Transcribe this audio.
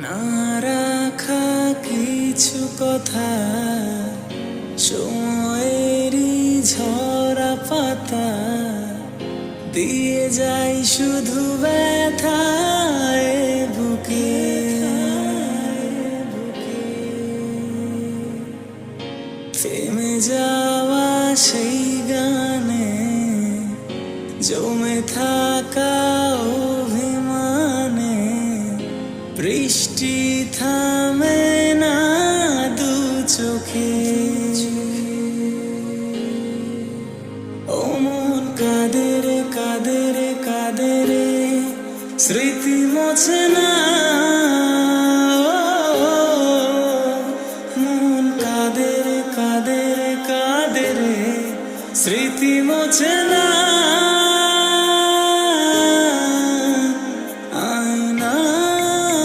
না রাখা কিছু কথা, সময়েরই ঝরা পাতা দিয়ে যাই শুধু ব্যথায় বুকে। থেমে যাওয়া সেই গানে জমে থাকা অভিমানে বৃষ্টি থামে না দু চোখে।